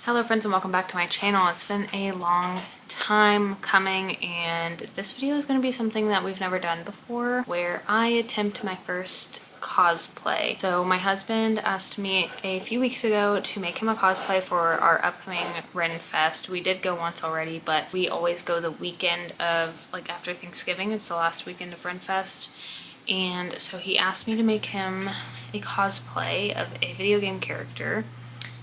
Hello friends and welcome back to my channel. It's been a long time coming and this video is going to be something that we've never done before where I attempt my first cosplay. So my husband asked me a few weeks ago to make him a cosplay for our upcoming Ren Fest. We did go once already, but we always go the weekend of after Thanksgiving. It's the last weekend of Ren Fest. And so he asked me to make him a cosplay of a video game character.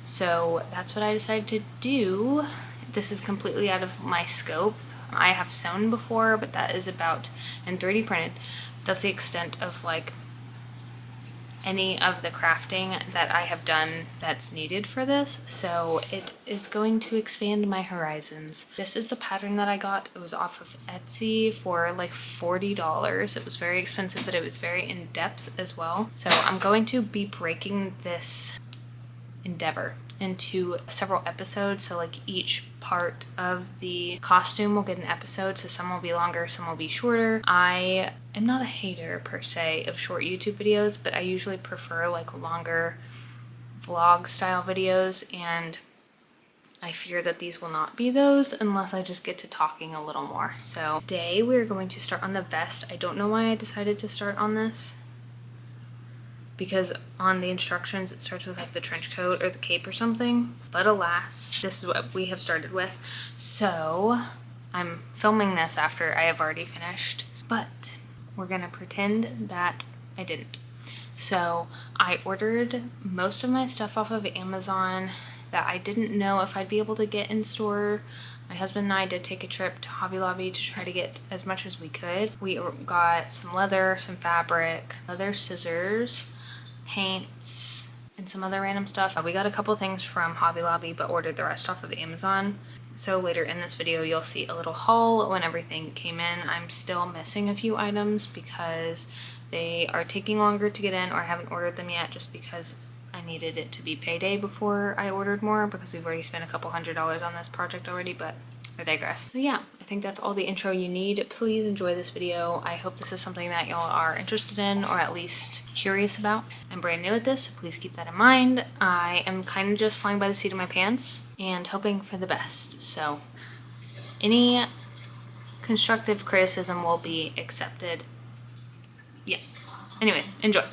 So that's what I decided to do. This is completely out of my scope. I have sewn before, but that is about, and 3D printed. That's the extent of any of the crafting that I have done that's needed for this. So it is going to expand my horizons. This is the pattern that I got. It was off of Etsy for like $40. It was very expensive, but it was very in depth as well. So I'm going to be breaking this endeavor into several episodes, so each part of the costume will get an episode, so some will be longer, some will be shorter. I am not a hater per se of short YouTube videos, but I usually prefer longer vlog style videos, and I fear that these will not be those unless I just get to talking a little more. So today we're going to start on the vest. I don't know why I decided to start on this, because on the instructions it starts with the trench coat or the cape or something, but alas, this is what we have started with. So I'm filming this after I have already finished, but we're gonna pretend that I didn't. So I ordered most of my stuff off of Amazon that I didn't know if I'd be able to get in store. My husband and I did take a trip to Hobby Lobby to try to get as much as we could. We got some leather, some fabric, leather scissors, paints, and some other random stuff. We got a couple things from Hobby Lobby but ordered the rest off of Amazon. So later in this video you'll see a little haul when everything came in. I'm still missing a few items because they are taking longer to get in, or I haven't ordered them yet just because I needed it to be payday before I ordered more, because we've already spent a couple $100s on this project already, but I digress. So yeah, I think that's all the intro you need. Please enjoy this video. I hope this is something that y'all are interested in, or at least curious about. I'm brand new at this, so please keep that in mind. I am kind of just flying by the seat of my pants and hoping for the best. So any constructive criticism will be accepted. Yeah. Anyways, enjoy.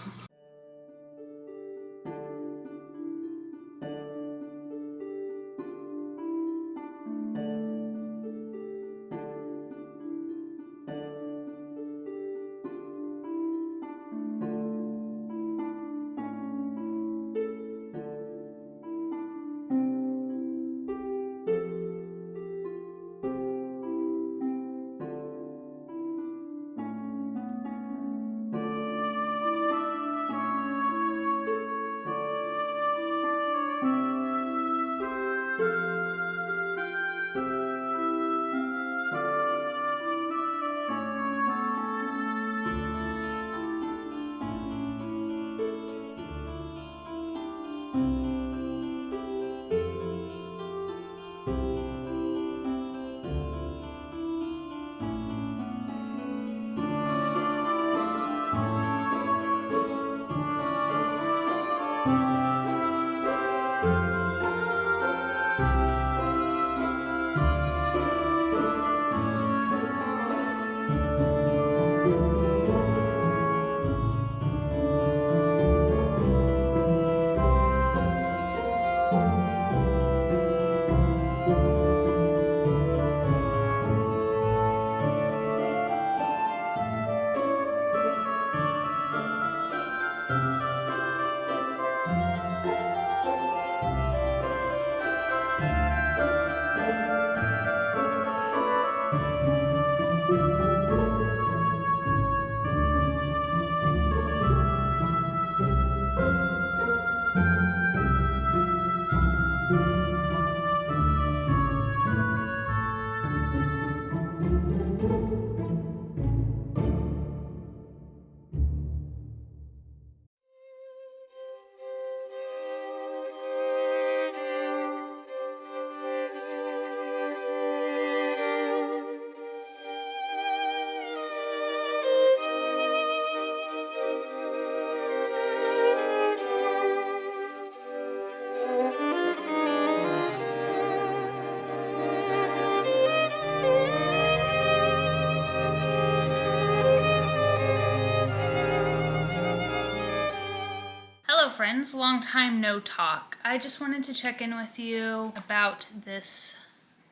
friends, long time no talk. I just wanted to check in with you about this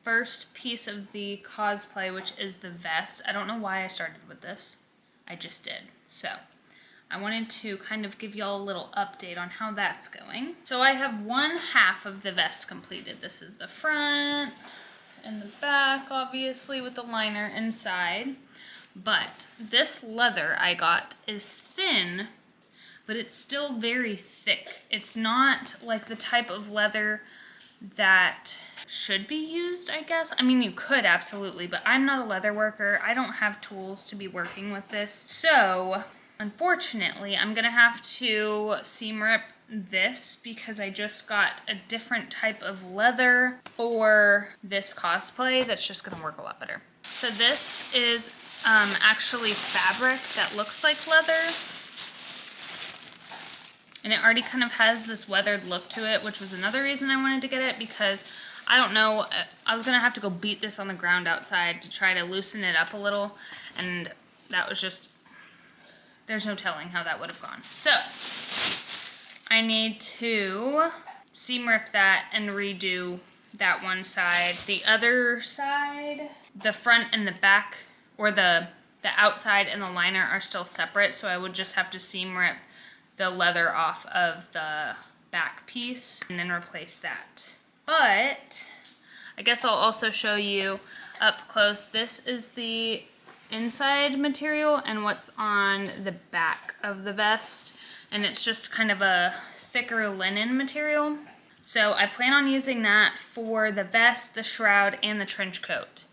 first piece of the cosplay, which is the vest. I don't know why I started with this. I just did. So I wanted to kind of give y'all a little update on how that's going. So I have one half of the vest completed. This is the front and the back, obviously, with the liner inside. But this leather I got is thin, but it's still very thick. It's not like the type of leather that should be used, I guess. I mean, you could absolutely, but I'm not a leather worker. I don't have tools to be working with this. So, unfortunately, I'm gonna have to seam rip this because I just got a different type of leather for this cosplay that's just gonna work a lot better. So this is actually fabric that looks like leather. And it already kind of has this weathered look to it, which was another reason I wanted to get it, because I don't know, I was gonna have to go beat this on the ground outside to try to loosen it up a little, and that was just, there's no telling how that would have gone. So I need to seam rip that and redo that one side. The other side, the front and the back, or the outside and the liner are still separate, so I would just have to seam rip the leather off of the back piece and then replace that. But I guess I'll also show you up close. This is the inside material and what's on the back of the vest, and it's just kind of a thicker linen material. So I plan on using that for the vest, the shroud, and the trench coat.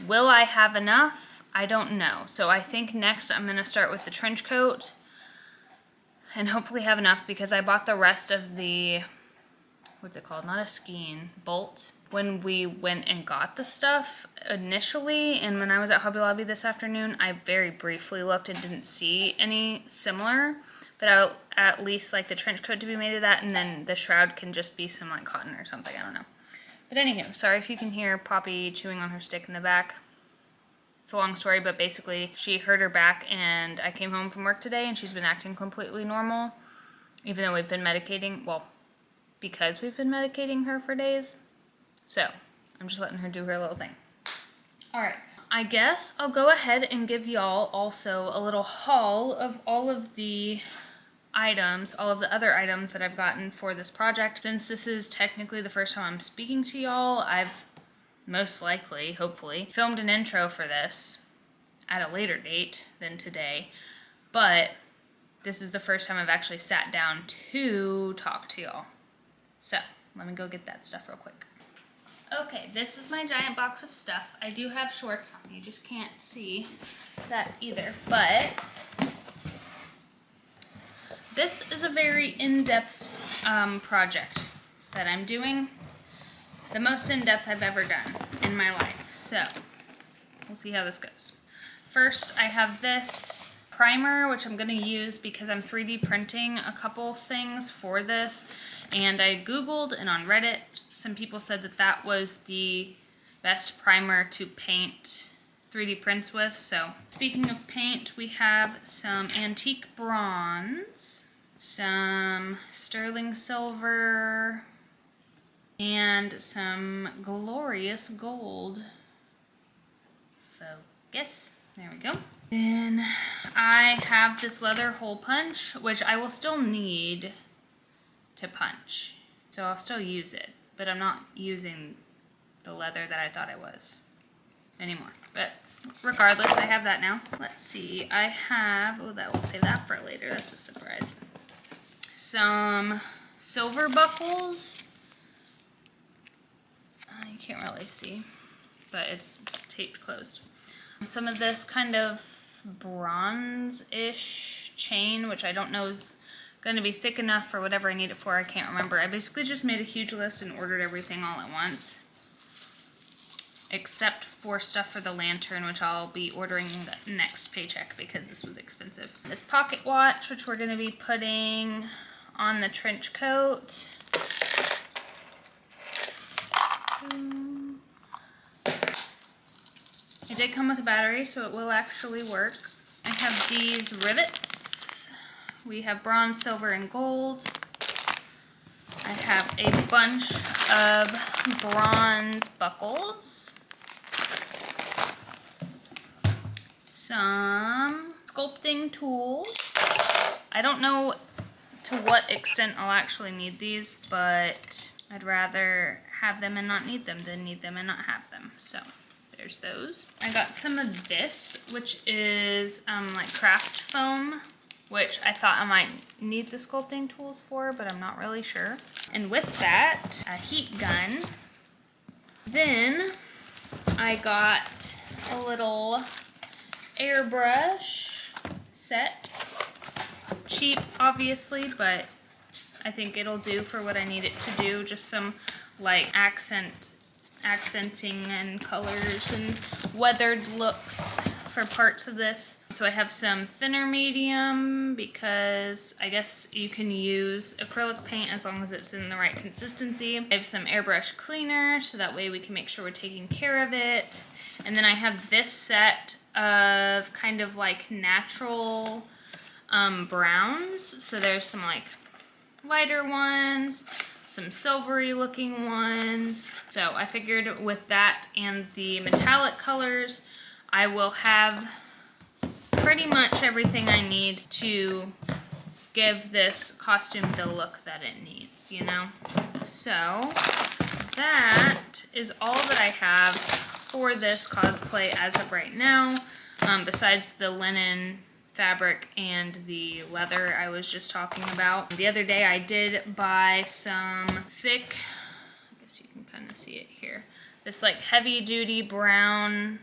Will I have enough? I don't know. So I think next I'm gonna start with the trench coat and hopefully have enough, because I bought the rest of the, what's it called? Not a skein, bolt, when we went and got the stuff initially. And when I was at Hobby Lobby this afternoon, I very briefly looked and didn't see any similar, but I'll at least like the trench coat to be made of that, and then the shroud can just be some like cotton or something, I don't know. But anywho, sorry if you can hear Poppy chewing on her stick in the back. It's a long story, but basically she hurt her back, and I came home from work today and she's been acting completely normal, even though we've been medicating, well, because we've been medicating her for days. So I'm just letting her do her little thing. All right, I guess I'll go ahead and give y'all also a little haul of all of the items, all of the other items that I've gotten for this project. Since this is technically the first time I'm speaking to y'all, I've most likely, hopefully, filmed an intro for this at a later date than today, but this is the first time I've actually sat down to talk to y'all. So let me go get that stuff real quick. Okay, this is my giant box of stuff. I do have shorts on, you just can't see that either, but this is a very in-depth project that I'm doing. The most in-depth I've ever done in my life. So we'll see how this goes. First, I have this primer, which I'm gonna use because I'm 3D printing a couple things for this. And I Googled, and on Reddit, some people said that that was the best primer to paint 3D prints with. So speaking of paint, we have some antique bronze, some sterling silver, and some glorious gold. Focus. There we go. Then I have this leather hole punch, which I will still need to punch. So I'll still use it, but I'm not using the leather that I thought I was anymore. But regardless, I have that now. Let's see. I have, oh, that will save that for later. That's a surprise. Some silver buckles. You can't really see, but it's taped closed. Some of this kind of bronze-ish chain, which I don't know is going to be thick enough for whatever I need it for. I can't remember. I basically just made a huge list and ordered everything all at once, except for stuff for the lantern, which I'll be ordering the next paycheck because this was expensive. This pocket watch, which we're going to be putting on the trench coat. It did come with a battery, so it will actually work. I have these rivets. We have bronze, silver, and gold. I have a bunch of bronze buckles, some sculpting tools. I don't know to what extent I'll actually need these, but I'd rather have them and not need them than need them and not have them. So there's those. I got some of this, which is like craft foam, which I thought I might need the sculpting tools for, but I'm not really sure. And with that, a heat gun. Then I got a little airbrush set. Cheap, obviously, but I think it'll do for what I need it to do. Just some like accenting and colors and weathered looks for parts of this. So I have some thinner medium because I guess you can use acrylic paint as long as it's in the right consistency. I have some airbrush cleaner so that way we can make sure we're taking care of it. And then I have this set of kind of like natural browns. So there's some like lighter ones, some silvery looking ones. So I figured with that and the metallic colors, I will have pretty much everything I need to give this costume the look that it needs, you know? So that is all that I have for this cosplay as of right now, besides the linen fabric and the leather I was just talking about. The other day I did buy some thick, I guess you can kind of see it here, this like heavy duty brown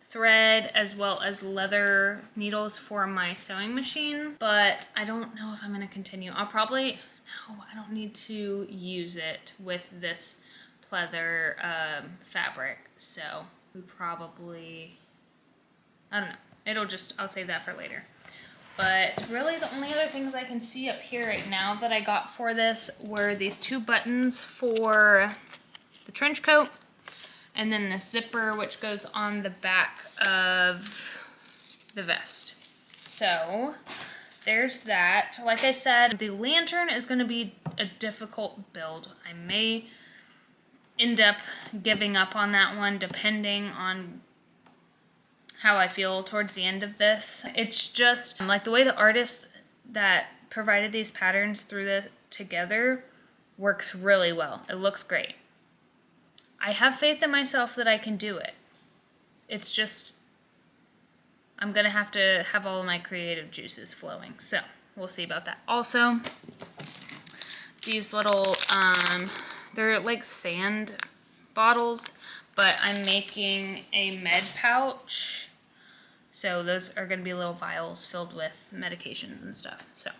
thread as well as leather needles for my sewing machine, but I don't know if I'm going to continue. I'll probably, no, I don't need to use it with this pleather fabric, so we probably, I don't know. I'll save that for later. But really the only other things I can see up here right now that I got for this were these 2 buttons for the trench coat and then the zipper which goes on the back of the vest. So there's that. Like I said, the lantern is going to be a difficult build. I may end up giving up on that one depending on how I feel towards the end of this. It's just like the way the artist that provided these patterns threw this together works really well. It looks great. I have faith in myself that I can do it. It's just, I'm gonna have to have all of my creative juices flowing. So we'll see about that. Also, these little, they're like sand bottles, but I'm making a med pouch. So those are going to be little vials filled with medications and stuff. So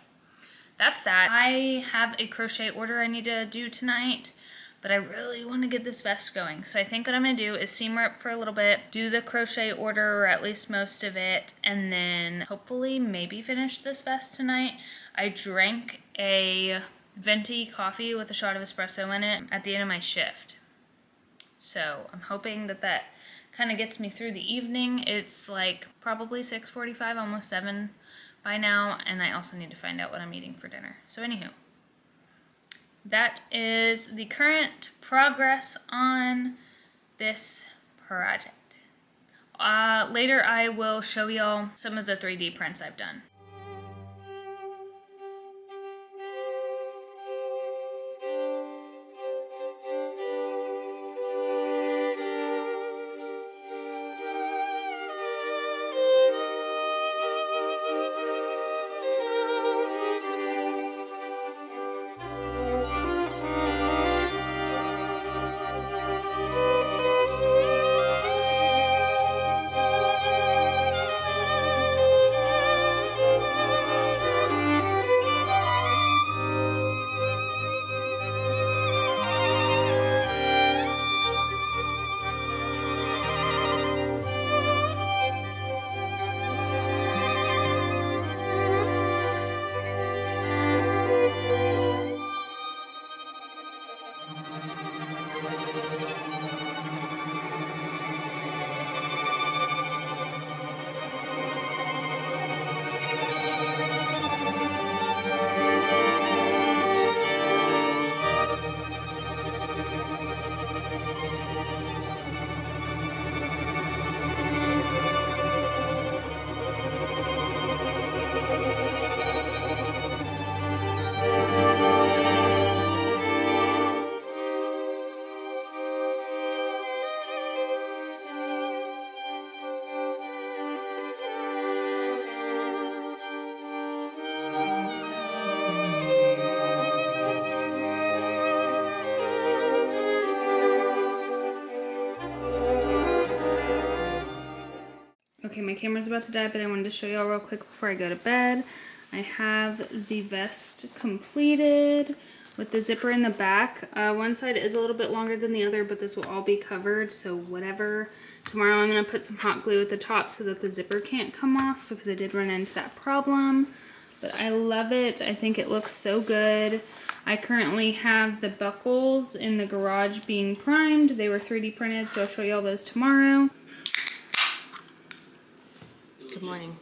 that's that. I have a crochet order I need to do tonight, but I really want to get this vest going. So I think what I'm going to do is seam rip for a little bit, do the crochet order, or at least most of it, and then hopefully maybe finish this vest tonight. I drank a venti coffee with a shot of espresso in it at the end of my shift. So I'm hoping that that kind of gets me through the evening. It's like probably 6:45, almost 7 by now, and I also need to find out what I'm eating for dinner. So anywho, that is the current progress on this project. Later I will show y'all some of the 3D prints I've done. Okay, my camera's about to die, but I wanted to show y'all real quick before I go to bed. I have the vest completed with the zipper in the back. One side is a little bit longer than the other, but this will all be covered, so whatever. Tomorrow I'm going to put some hot glue at the top so that the zipper can't come off, because I did run into that problem. But I love it. I think it looks so good. I currently have the buckles in the garage being primed. They were 3D printed, so I'll show y'all those tomorrow. Good morning.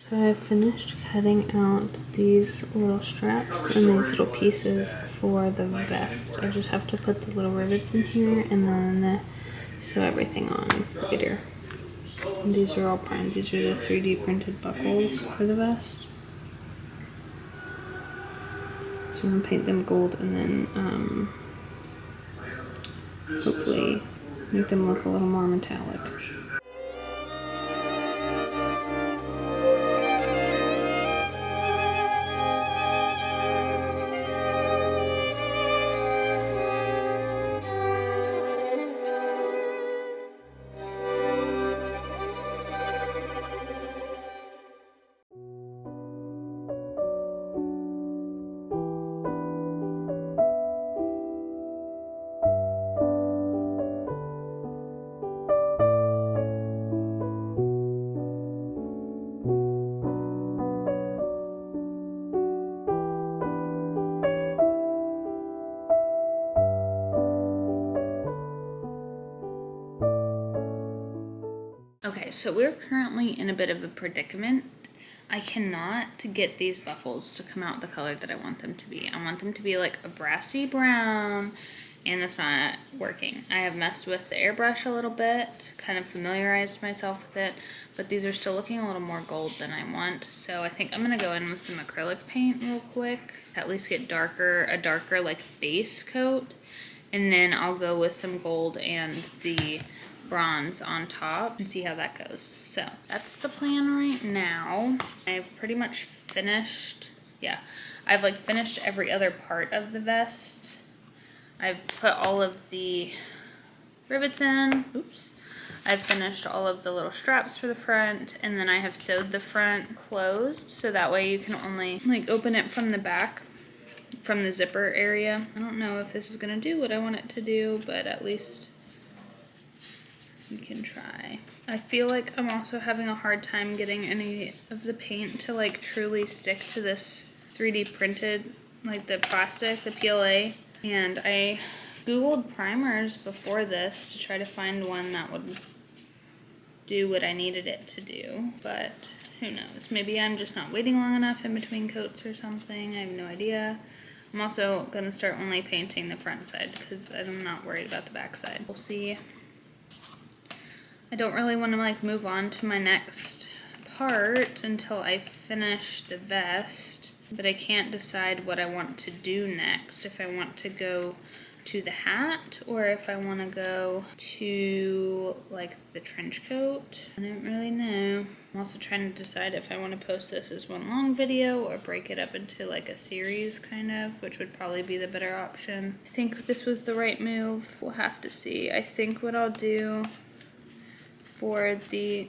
So I finished cutting out these little straps and these little pieces for the vest. I just have to put the little rivets in here and then sew everything on later. And these are all primed. These are the 3D printed buckles for the vest. So I'm gonna paint them gold and then hopefully make them look a little more metallic. Okay, so we're currently in a bit of a predicament. I cannot get these buckles to come out the color that I want them to be. I want them to be like a brassy brown, and that's not working. I have messed with the airbrush a little bit, kind of familiarized myself with it, but these are still looking a little more gold than I want. So I think I'm gonna go in with some acrylic paint real quick, at least get a darker like base coat, and then I'll go with some gold and the bronze on top and see how that goes. So that's the plan right now. I've pretty much finished, I've like finished every other part of the vest. I've put all of the rivets in, I've finished all of the little straps for the front, and then I have sewed the front closed so that way you can only like open it from the back, from the zipper area. I don't know if this is gonna do what I want it to do, but at least we can try. I feel like I'm also having a hard time getting any of the paint to like truly stick to this 3D printed, like the plastic, the PLA. And I Googled primers before this to try to find one that would do what I needed it to do, but who knows? Maybe I'm just not waiting long enough in between coats or something. I have no idea. I'm also gonna start only painting the front side because I'm not worried about the back side. We'll see. I don't really want to like move on to my next part until I finish the vest, but I can't decide what I want to do next. If I want to go to the hat or if I want to go to like the trench coat. I don't really know. I'm also trying to decide if I want to post this as one long video or break it up into like a series kind of, which would probably be the better option. I think this was the right move. We'll have to see. I think what I'll do for the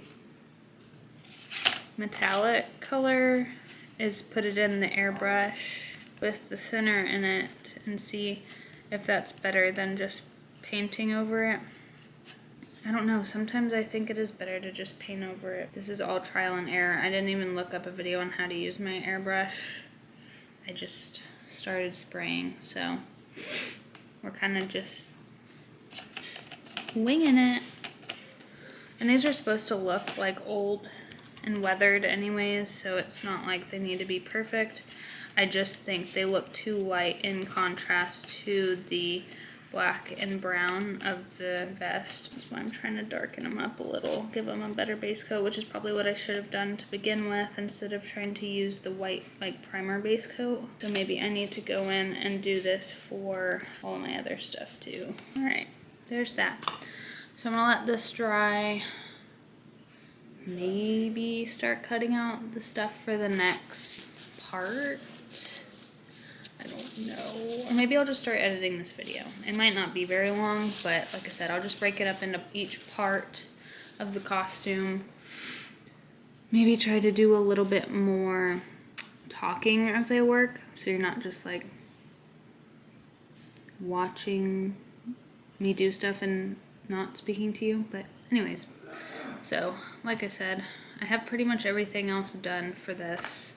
metallic color is put it in the airbrush with the thinner in it and see if that's better than just painting over it. I don't know, sometimes I think it is better to just paint over it. This is all trial and error. I didn't even look up a video on how to use my airbrush. I just started spraying, so we're kind of just winging it. And these are supposed to look like old and weathered anyways, so it's not like they need to be perfect. I just think they look too light in contrast to the black and brown of the vest. That's why I'm trying to darken them up a little, give them a better base coat, which is probably what I should have done to begin with instead of trying to use the white like primer base coat. So maybe I need to go in and do this for all of my other stuff too. All right, there's that. So I'm gonna let this dry. Maybe start cutting out the stuff for the next part. I don't know. Or maybe I'll just start editing this video. It might not be very long, but like I said, I'll just break it up into each part of the costume. Maybe try to do a little bit more talking as I work, so you're not just like watching me do stuff and not speaking to you. But anyways, so like I said, I have pretty much everything else done for this.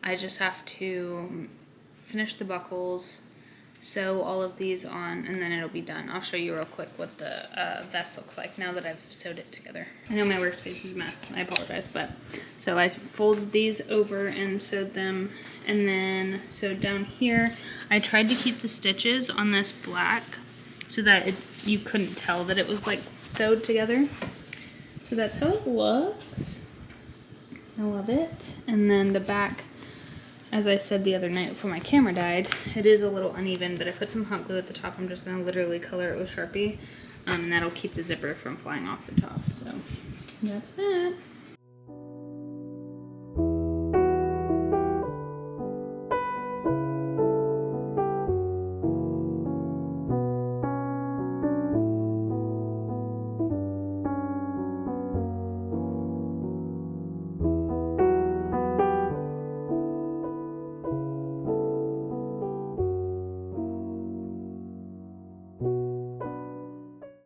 I just have to finish the buckles, sew all of these on, and then it'll be done. I'll show you real quick what the vest looks like now that I've sewed it together. I know my workspace is a mess, I apologize, but so I folded these over and sewed them, and then sewed down here. I tried to keep the stitches on this black so that you couldn't tell that it was like sewed together. So that's how it looks. I love it. And then the back, as I said the other night before my camera died, it is a little uneven, but I put some hot glue at the top. I'm just gonna literally color it with Sharpie, and that'll keep the zipper from flying off the top. So that's that.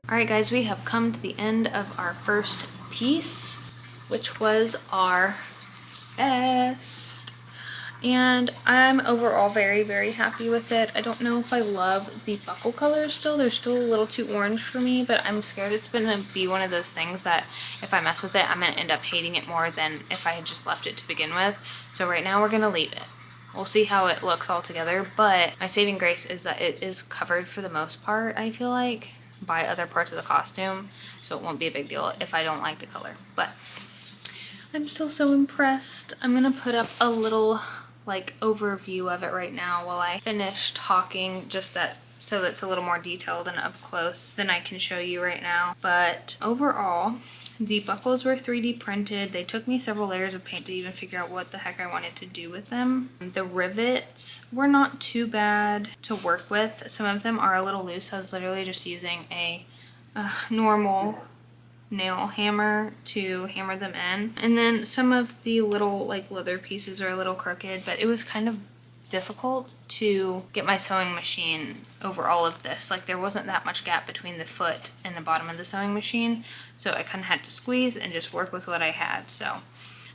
Alright guys, we have come to the end of our first piece, which was our vest. And I'm overall very happy with it. I don't know if I love the buckle colors still. They're still a little too orange for me, but I'm scared it's gonna be one of those things that if I mess with it, I'm gonna end up hating it more than if I had just left it to begin with. So right now we're gonna leave it. We'll see how it looks all together, but my saving grace is that it is covered for the most part, I feel like, by other parts of the costume, so it won't be a big deal if I don't like the color. But I'm still so impressed. I'm gonna put up a little like overview of it right now while I finish talking, just that so that's a little more detailed and up close than I can show you right now. But overall, the buckles were 3D printed. They took me several layers of paint to even figure out what the heck I wanted to do with them. The rivets were not too bad to work with. Some of them are a little loose. I was literally just using a normal nail hammer to hammer them in. And then some of the little like leather pieces are a little crooked, but it was kind of difficult to get my sewing machine over all of this. Like there wasn't that much gap between the foot and the bottom of the sewing machine, so I kind of had to squeeze and just work with what I had. So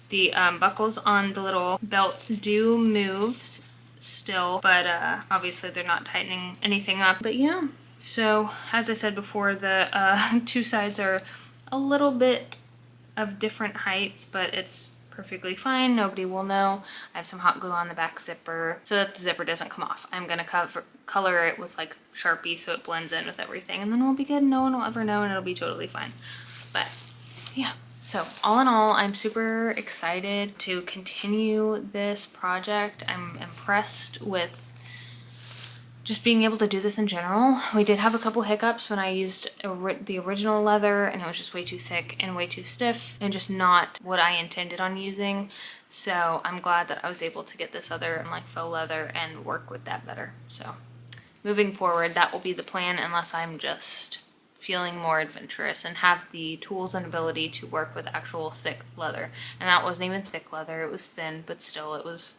the buckles on the little belts do move still, but obviously they're not tightening anything up. But yeah, so as I said before, the two sides are a little bit of different heights, but it's perfectly fine. Nobody will know. I have some hot glue on the back zipper so that the zipper doesn't come off. I'm gonna color it with like Sharpie so it blends in with everything, and then we'll be good. No one will ever know, and it'll be totally fine. But yeah, so all in all, I'm super excited to continue this project. I'm impressed with just being able to do this in general. We did have a couple hiccups when I used the original leather, and it was just way too thick and way too stiff and just not what I intended on using. So I'm glad that I was able to get this other like faux leather and work with that better. So moving forward, that will be the plan unless I'm just feeling more adventurous and have the tools and ability to work with actual thick leather. And that wasn't even thick leather, it was thin, but still it was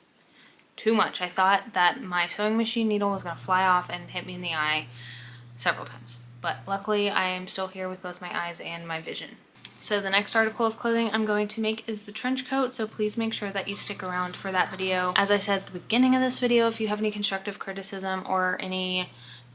too much. I thought that my sewing machine needle was gonna fly off and hit me in the eye several times, but luckily I am still here with both my eyes and my vision. So the next article of clothing I'm going to make is the trench coat, so please make sure that you stick around for that video. As I said at the beginning of this video, if you have any constructive criticism or any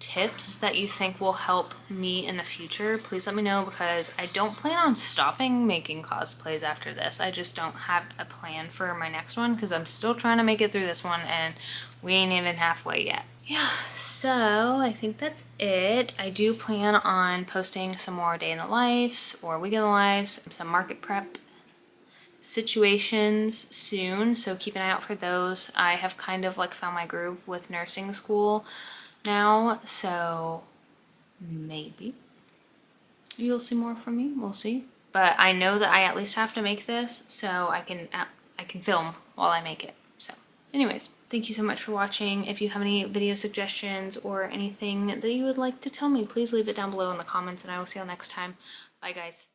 tips that you think will help me in the future, please let me know, because I don't plan on stopping making cosplays after this. I just don't have a plan for my next one because I'm still trying to make it through this one and we ain't even halfway yet. Yeah, so I think that's it. I do plan on posting some more day in the lives or week in the lives, some market prep situations soon, so keep an eye out for those. I have kind of like found my groove with nursing school now, so maybe you'll see more from me. We'll see. But I know that I at least have to make this so I can film while I make it. So anyways, thank you so much for watching. If you have any video suggestions or anything that you would like to tell me, please leave it down below in the comments and I will see you all next time. Bye guys.